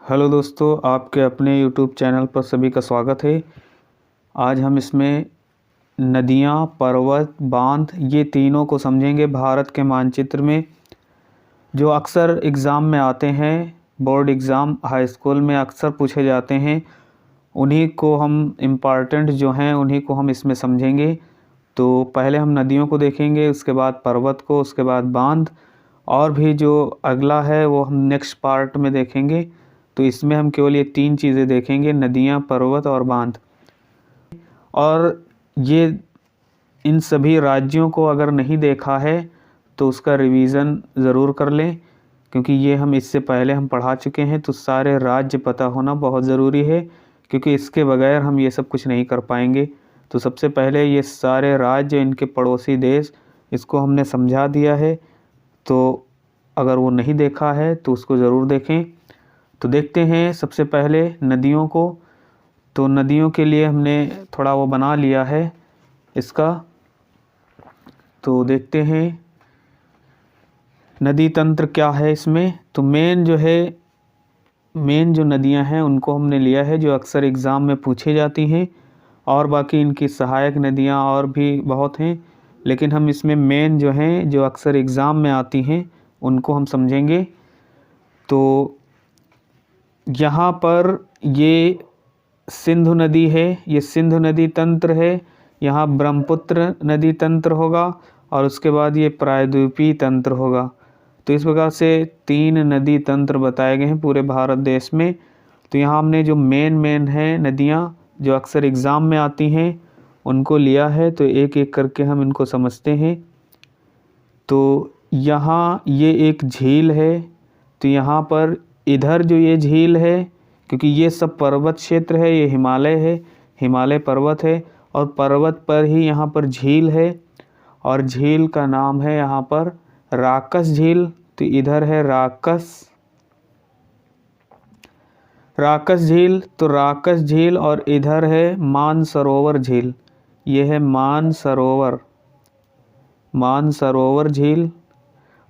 Hello दोस्तों, आपके अपने यूट्यूब चैनल पर सभी का स्वागत है। आज हम इसमें नदियाँ, पर्वत, बांध ये तीनों को समझेंगे भारत के मानचित्र में, जो अक्सर एग्ज़ाम में आते हैं। बोर्ड एग्ज़ाम हाई स्कूल में अक्सर पूछे जाते हैं। उन्हीं को हम इम्पॉर्टेंट जो हैं उन्हीं को हम इसमें समझेंगे। तो पहले हम नदियों को देखेंगे, उसके बाद पर्वत को, उसके बाद बांध, और भी जो अगला है वो हम नेक्स्ट पार्ट में देखेंगे। तो इसमें हम केवल ये तीन चीज़ें देखेंगे, नदियाँ, पर्वत और बांध। और ये इन सभी राज्यों को अगर नहीं देखा है तो उसका रिवीज़न ज़रूर कर लें, क्योंकि ये हम इससे पहले हम पढ़ा चुके हैं। तो सारे राज्य पता होना बहुत ज़रूरी है, क्योंकि इसके बगैर हम ये सब कुछ नहीं कर पाएंगे। तो सबसे पहले ये सारे राज्य, इनके पड़ोसी देश, इसको हमने समझा दिया है। तो अगर वो नहीं देखा है तो उसको ज़रूर देखें। तो देखते हैं सबसे पहले नदियों को। तो नदियों के लिए हमने थोड़ा वो बना लिया है इसका। तो देखते हैं नदी तंत्र क्या है इसमें। तो मेन जो नदियां हैं उनको हमने लिया है, जो अक्सर एग्ज़ाम में पूछी जाती हैं। और बाकी इनकी सहायक नदियां और भी बहुत हैं, लेकिन हम इसमें मेन जो हैं, जो अक्सर एग्ज़ाम में आती हैं, उनको हम समझेंगे। तो यहाँ पर ये सिंधु नदी है, ये सिंधु नदी तंत्र है। यहाँ ब्रह्मपुत्र नदी तंत्र होगा और उसके बाद ये प्रायद्वीपीय तंत्र होगा। तो इस प्रकार से तीन नदी तंत्र बताए गए हैं पूरे भारत देश में। तो यहाँ हमने जो मेन है नदियाँ जो अक्सर एग्ज़ाम में आती हैं उनको लिया है। तो एक एक करके हम इनको समझते हैं। तो यहाँ ये एक झील है। तो यहाँ पर इधर जो ये झील है, क्योंकि ये सब पर्वत क्षेत्र है, ये हिमालय है, हिमालय पर्वत है, और पर्वत पर ही यहाँ पर झील है, और झील का नाम है यहाँ पर राकस झील। तो इधर है राकस झील। तो राकस झील, और इधर है मानसरोवर झील। ये है मानसरोवर झील।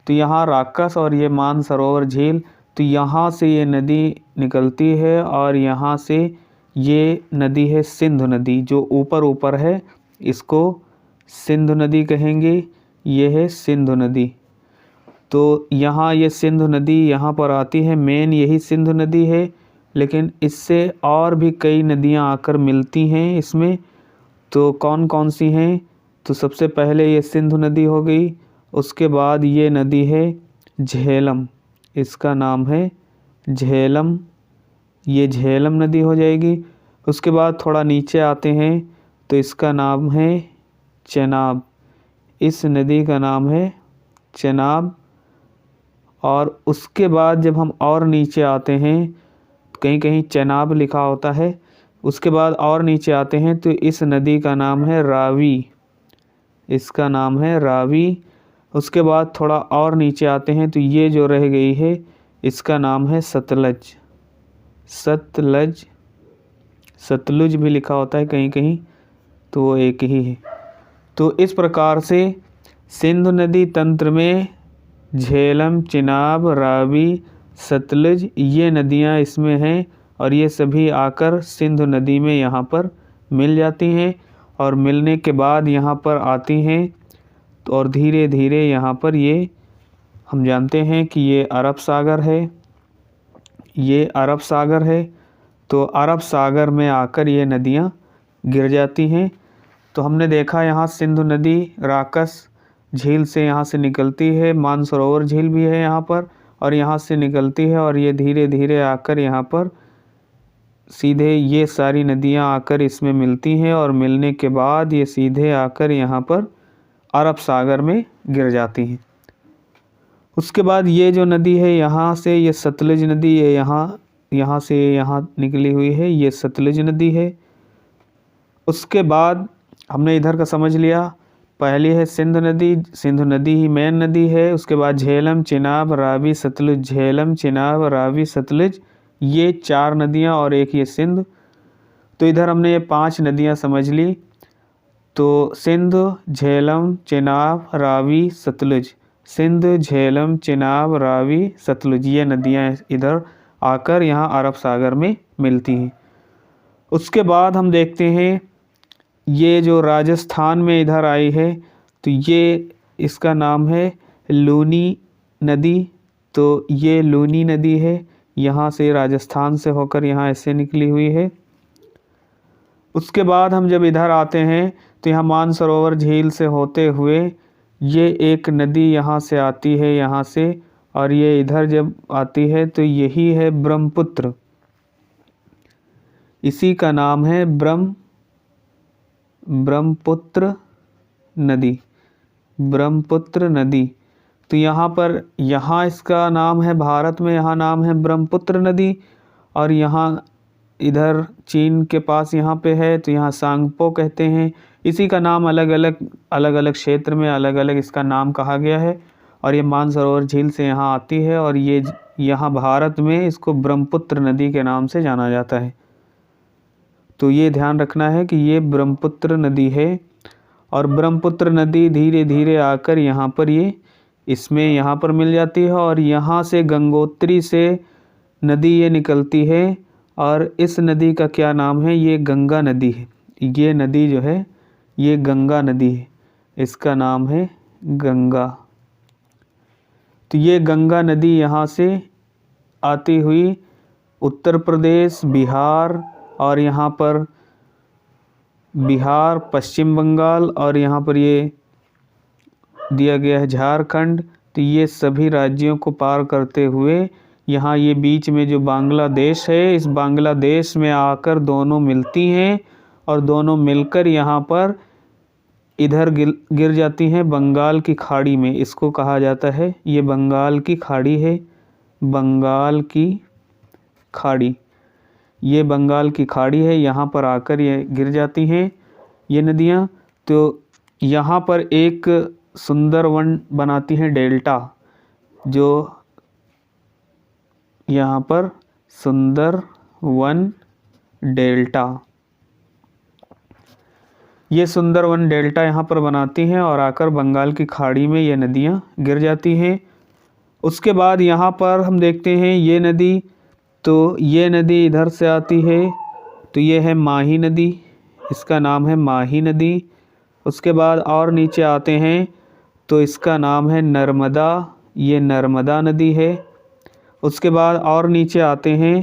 तो यहाँ राकस और ये मानसरोवर झील। तो यहाँ से ये नदी निकलती है, और यहाँ से ये नदी है सिंधु नदी, जो ऊपर है, इसको सिंधु नदी कहेंगे। ये है सिंधु नदी। तो यहाँ ये सिंधु नदी यहाँ पर आती है, मेन यही सिंधु नदी है, लेकिन इससे और भी कई नदियाँ आकर मिलती हैं इसमें। तो कौन कौन सी हैं? तो सबसे पहले ये सिंधु नदी हो गई, उसके बाद ये नदी है झेलम, इसका नाम है झेलम, ये झेलम नदी हो जाएगी। उसके बाद थोड़ा नीचे आते हैं तो इसका नाम है चेनाब, इस नदी का नाम है चेनाब। और उसके बाद जब हम और नीचे आते हैं, कहीं कहीं चेनाब लिखा होता है, उसके बाद और नीचे आते हैं तो इस नदी का नाम है रावी, इसका नाम है रावी। उसके बाद थोड़ा और नीचे आते हैं तो ये जो रह गई है इसका नाम है सतलुज भी लिखा होता है कहीं कहीं, तो वो एक ही है। तो इस प्रकार से सिंधु नदी तंत्र में झेलम, चिनाब, रावी, सतलुज ये नदियाँ इसमें हैं, और ये सभी आकर सिंधु नदी में यहाँ पर मिल जाती हैं, और मिलने के बाद यहाँ पर आती हैं। तो और धीरे धीरे यहाँ पर ये हम जानते हैं कि ये अरब सागर है, ये अरब सागर है। तो अरब सागर में आकर ये नदियाँ गिर जाती हैं। तो हमने देखा यहाँ सिंधु नदी राकस झील से यहाँ से निकलती है, मानसरोवर झील भी है यहाँ पर, और यहाँ से निकलती है, और ये धीरे धीरे आकर यहाँ पर सीधे ये सारी नदियाँ आकर इसमें मिलती हैं, और मिलने के बाद ये सीधे आकर यहाँ पर अरब सागर में गिर जाती हैं। उसके बाद ये जो नदी है यहाँ से, ये सतलुज नदी, ये यहाँ से यहाँ निकली हुई है, ये सतलुज नदी है। उसके बाद हमने इधर का समझ लिया, पहली है सिंधु नदी ही मेन नदी है। उसके बाद झेलम, चिनाब, रावी, सतलुज, झेलम, चिनाब, रावी, सतलुज, ये चार नदियाँ, और एक ये सिंधु। तो इधर हमने ये पांच नदियाँ समझ ली। तो सिंधु, झेलम, चिनाब, रावी, सतलुज, सिंधु, झेलम, चिनाब, रावी, सतलुज, ये नदियाँ इधर आकर यहाँ अरब सागर में मिलती हैं। उसके बाद हम देखते हैं ये जो राजस्थान में इधर आई है तो ये इसका नाम है लूनी नदी। तो ये लूनी नदी है, यहाँ से राजस्थान से होकर यहाँ ऐसे निकली हुई है। उसके बाद हम जब इधर आते हैं तो यहाँ मानसरोवर झील से होते हुए ये एक नदी यहाँ से आती है यहाँ से, और ये इधर जब आती है तो यही है ब्रह्मपुत्र। इसी का नाम है ब्रह्मपुत्र नदी, ब्रह्मपुत्र नदी। तो यहाँ पर यहाँ इसका नाम है, भारत में यहाँ नाम है ब्रह्मपुत्र नदी, और यहाँ इधर चीन के पास यहाँ पे है तो यहाँ सांगपो कहते हैं। इसी का नाम अलग अलग क्षेत्र में अलग अलग इसका नाम कहा गया है। और ये मानसरोवर झील से यहाँ आती है और ये यहाँ भारत में इसको ब्रह्मपुत्र नदी के नाम से जाना जाता है। तो ये ध्यान रखना है कि ये ब्रह्मपुत्र नदी है, और ब्रह्मपुत्र नदी धीरे धीरे आकर यहाँ पर ये इसमें यहाँ पर मिल जाती है, और यहाँ से गंगोत्री से नदी ये निकलती है, और इस नदी का क्या नाम है, ये गंगा नदी है। ये नदी जो है ये गंगा नदी है, इसका नाम है गंगा। तो ये गंगा नदी यहाँ से आती हुई उत्तर प्रदेश, बिहार, और यहाँ पर बिहार, पश्चिम बंगाल, और यहाँ पर ये दिया गया है झारखंड। तो ये सभी राज्यों को पार करते हुए यहाँ ये बीच में जो बांग्लादेश है, इस बांग्लादेश में आकर दोनों मिलती हैं, और दोनों मिलकर यहाँ पर इधर गिर जाती हैं बंगाल की खाड़ी में। इसको कहा जाता है, ये बंगाल की खाड़ी है, बंगाल की खाड़ी, ये बंगाल की खाड़ी है। यहाँ पर आकर ये गिर जाती हैं ये नदियाँ। तो यहाँ पर एक सुंदर वन बनाती हैं डेल्टा, जो यहाँ पर सुंदर वन डेल्टा, ये सुंदर वन डेल्टा यहाँ पर बनाती हैं और आकर बंगाल की खाड़ी में ये नदियाँ गिर जाती हैं। उसके बाद यहाँ पर हम देखते हैं ये नदी, तो ये नदी इधर से आती है, तो ये है माही नदी, इसका नाम है माही नदी। उसके बाद और नीचे आते हैं तो इसका नाम है नर्मदा, ये नर्मदा नदी है। उसके बाद और नीचे आते हैं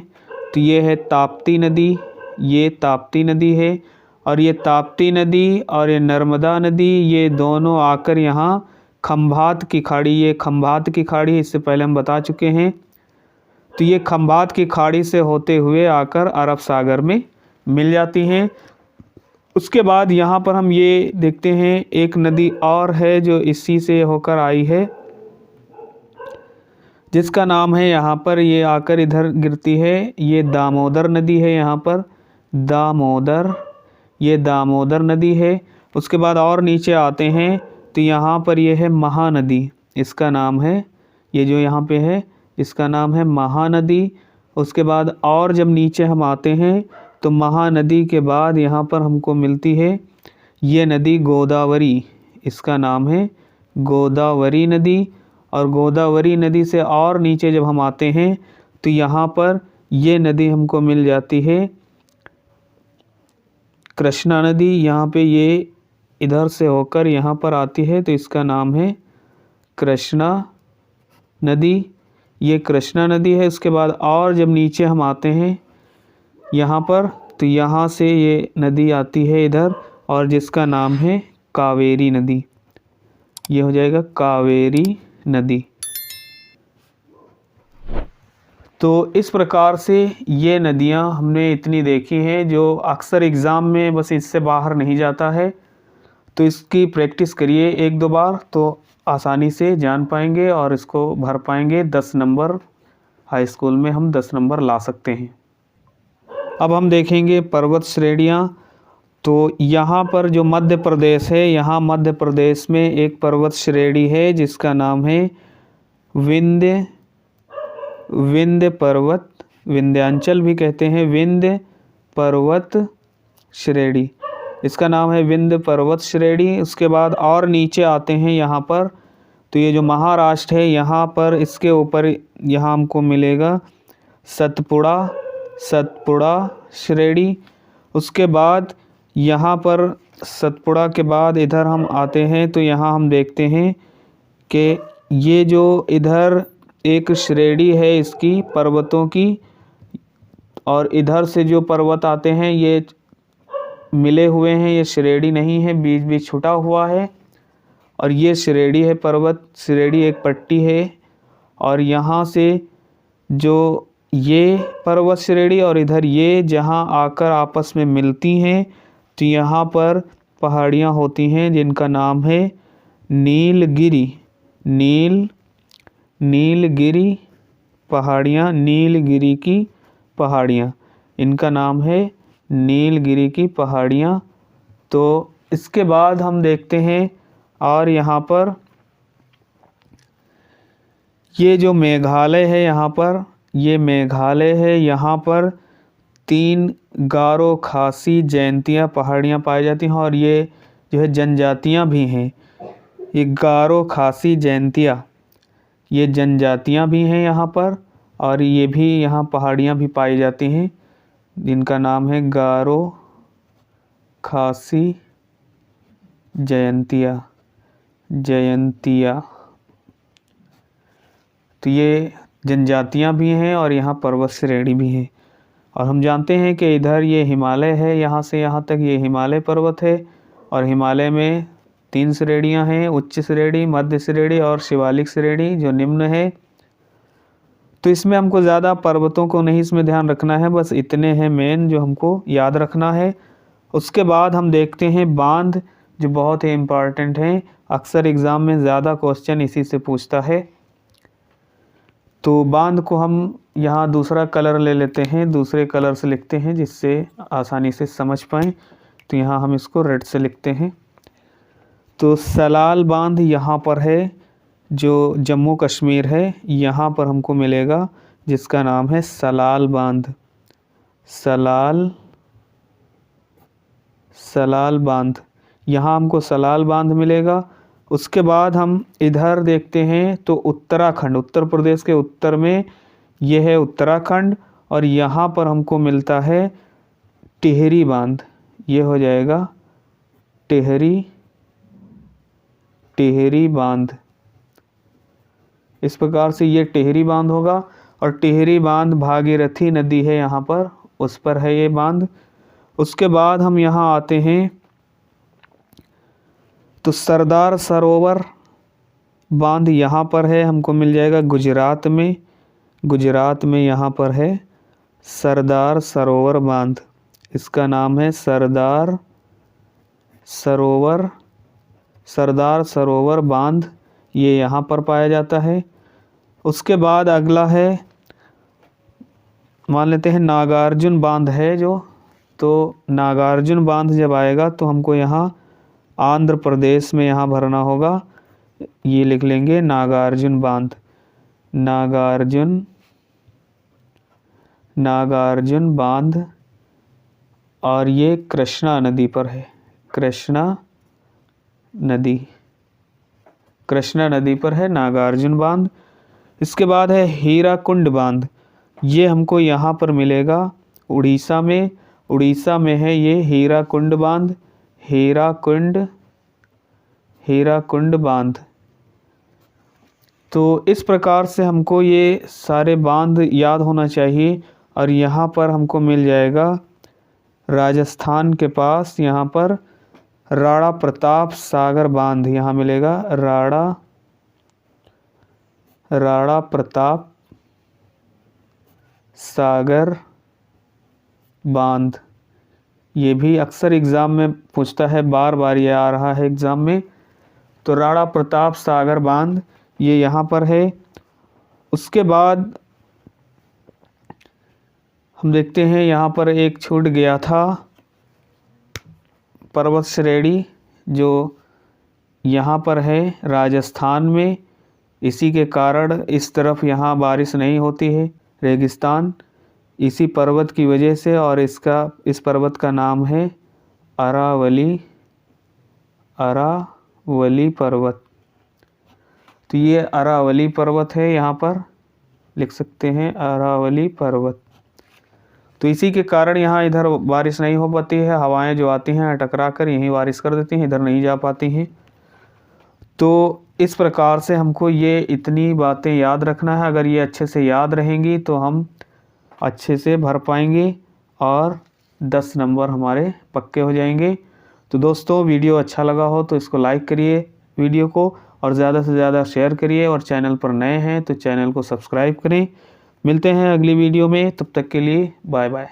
तो ये है ताप्ती नदी, ये ताप्ती नदी है। और ये ताप्ती नदी और ये नर्मदा नदी, ये दोनों आकर यहाँ खंभात की खाड़ी, ये खंभात की खाड़ी इससे पहले हम बता चुके हैं। तो ये खंभात की खाड़ी से होते हुए आकर अरब सागर में मिल जाती हैं। उसके बाद यहाँ पर हम ये देखते हैं एक नदी और है जो इसी से होकर आई है, जिसका नाम है, यहाँ पर ये आकर इधर गिरती है, ये दामोदर नदी है। यहाँ पर दामोदर, ये दामोदर नदी है। उसके बाद और नीचे आते हैं तो यहाँ पर ये है महानदी, इसका नाम है, ये जो यहाँ पे है इसका नाम है महानदी। उसके बाद और जब नीचे हम आते हैं तो महानदी के बाद यहाँ पर हमको मिलती है ये नदी गोदावरी, इसका नाम है गोदावरी नदी। और गोदावरी नदी से और नीचे जब हम आते हैं तो यहाँ पर ये नदी हमको मिल जाती है कृष्णा नदी। यहाँ पे ये इधर से होकर यहाँ पर आती है तो इसका नाम है कृष्णा नदी, ये कृष्णा नदी है। उसके बाद और जब नीचे हम आते हैं यहाँ पर तो यहाँ से ये नदी आती है इधर, और जिसका नाम है कावेरी नदी, ये हो जाएगा कावेरी नदी। तो इस प्रकार से ये नदियाँ हमने इतनी देखी हैं जो अक्सर एग्ज़ाम में बस इससे बाहर नहीं जाता है। तो इसकी प्रैक्टिस करिए एक दो बार तो आसानी से जान पाएंगे और इसको भर पाएंगे। 10 नंबर हाई स्कूल में हम 10 नंबर ला सकते हैं। अब हम देखेंगे पर्वत श्रेणियाँ। तो यहाँ पर जो मध्य प्रदेश है, यहाँ मध्य प्रदेश में एक पर्वत श्रेणी है जिसका नाम है विंध्य पर्वत, विंध्यांचल भी कहते हैं, विंध्य पर्वत श्रेणी, इसका नाम है विंध्य पर्वत श्रेणी। उसके बाद और नीचे आते हैं यहाँ पर तो ये जो महाराष्ट्र है यहाँ पर इसके ऊपर यहाँ हमको मिलेगा सतपुड़ा श्रेणी। उसके बाद यहाँ पर सतपुड़ा के बाद इधर हम आते हैं तो यहाँ हम देखते हैं कि ये जो इधर एक श्रेणी है इसकी पर्वतों की, और इधर से जो पर्वत आते हैं ये मिले हुए हैं, ये श्रेणी नहीं है, बीच बीच छुटा हुआ है। और ये श्रेणी है, पर्वत श्रेणी एक पट्टी है। और यहाँ से जो ये पर्वत श्रेणी और इधर ये जहाँ आकर आपस में मिलती हैं तो यहाँ पर पहाड़ियाँ होती हैं जिनका नाम है नीलगिरी। नीलगिरी पहाड़ियाँ, नीलगिरी की पहाड़ियाँ, इनका नाम है नीलगिरी की पहाड़ियाँ। तो इसके बाद हम देखते हैं और यहाँ पर ये जो मेघालय है, यहाँ पर ये मेघालय है, यहाँ पर 3 गारो खासी जयंतियाँ पहाड़ियाँ पाई जाती हैं और ये जो है जनजातियाँ भी हैं। ये गारो खासी जयंतियाँ ये जनजातियाँ भी हैं यहाँ पर, और ये भी यहाँ पहाड़ियाँ भी पाई जाती हैं जिनका नाम है गारो खासी जयंतिया। तो ये जनजातियाँ भी हैं और यहाँ पर्वत श्रेणी भी हैं। और हम जानते हैं कि इधर ये हिमालय है, यहाँ से यहाँ तक ये हिमालय पर्वत है। और हिमालय में 3 श्रेणियाँ हैं, उच्च श्रेणी, मध्य श्रेणी और शिवालिक श्रेणी जो निम्न है। तो इसमें हमको ज़्यादा पर्वतों को नहीं इसमें ध्यान रखना है, बस इतने हैं मेन जो हमको याद रखना है। उसके बाद हम देखते हैं बांध, जो बहुत ही इम्पॉर्टेंट हैं, अक्सर एग्ज़ाम में ज़्यादा क्वेश्चन इसी से पूछता है। तो बांध को हम यहाँ दूसरा कलर ले लेते हैं, दूसरे कलर से लिखते हैं जिससे आसानी से समझ पाएँ। तो यहाँ हम इसको रेड से लिखते हैं। तो सलाल बांध यहाँ पर है, जो जम्मू कश्मीर है, यहाँ पर हमको मिलेगा, जिसका नाम है सलाल बांध। सलाल बांध, यहाँ हमको सलाल बांध मिलेगा। उसके बाद हम इधर देखते हैं तो उत्तराखंड, उत्तर प्रदेश के उत्तर में ये है उत्तराखंड, और यहाँ पर हमको मिलता है टिहरी बांध। ये हो जाएगा टिहरी बांध। इस प्रकार से ये टिहरी बांध होगा। और टिहरी बांध भागीरथी नदी है यहाँ पर, उस पर है ये बांध। उसके बाद हम यहाँ आते हैं तो सरदार सरोवर बांध यहाँ पर है, हमको मिल जाएगा गुजरात में यहाँ पर है सरदार सरोवर बांध। इसका नाम है सरदार सरोवर बांध, ये यहाँ पर पाया जाता है। उसके बाद अगला है, मान लेते हैं नागार्जुन बांध है जो, तो नागार्जुन बांध जब आएगा तो हमको यहाँ आंध्र प्रदेश में यहाँ भरना होगा। ये लिख लेंगे नागार्जुन बांध, नागार्जुन बांध। और ये कृष्णा नदी पर है, कृष्णा नदी पर है नागार्जुन बांध। इसके बाद है हीराकुंड बांध, ये हमको यहाँ पर मिलेगा उड़ीसा में है ये हीराकुंड बांध, हीराकुंड बांध। तो इस प्रकार से हमको ये सारे बांध याद होना चाहिए। और यहाँ पर हमको मिल जाएगा राजस्थान के पास, यहाँ पर राणा प्रताप सागर बांध यहाँ मिलेगा, राणा प्रताप सागर बांध। ये भी अक्सर एग्ज़ाम में पूछता है, बार बार ये आ रहा है एग्ज़ाम में। तो राणा प्रताप सागर बांध ये यहाँ पर है। उसके बाद हम देखते हैं यहाँ पर एक छूट गया था पर्वत श्रेणी, जो यहाँ पर है राजस्थान में। इसी के कारण इस तरफ यहाँ बारिश नहीं होती है, रेगिस्तान, इसी पर्वत की वजह से। और इस पर्वत का नाम है अरावली पर्वत। तो ये अरावली पर्वत है यहाँ पर, लिख सकते हैं अरावली पर्वत। तो इसी के कारण यहाँ इधर बारिश नहीं हो पाती है, हवाएं जो आती हैं टकरा कर यहीं बारिश कर देती हैं, इधर नहीं जा पाती हैं। तो इस प्रकार से हमको ये इतनी बातें याद रखना है। अगर ये अच्छे से याद रहेंगी तो हम अच्छे से भर पाएंगे और 10 नंबर हमारे पक्के हो जाएंगे। तो दोस्तों, वीडियो अच्छा लगा हो तो इसको लाइक करिए वीडियो को, और ज़्यादा से ज़्यादा शेयर करिए, और चैनल पर नए हैं तो चैनल को सब्सक्राइब करें। मिलते हैं अगली वीडियो में, तब तक के लिए बाय बाय।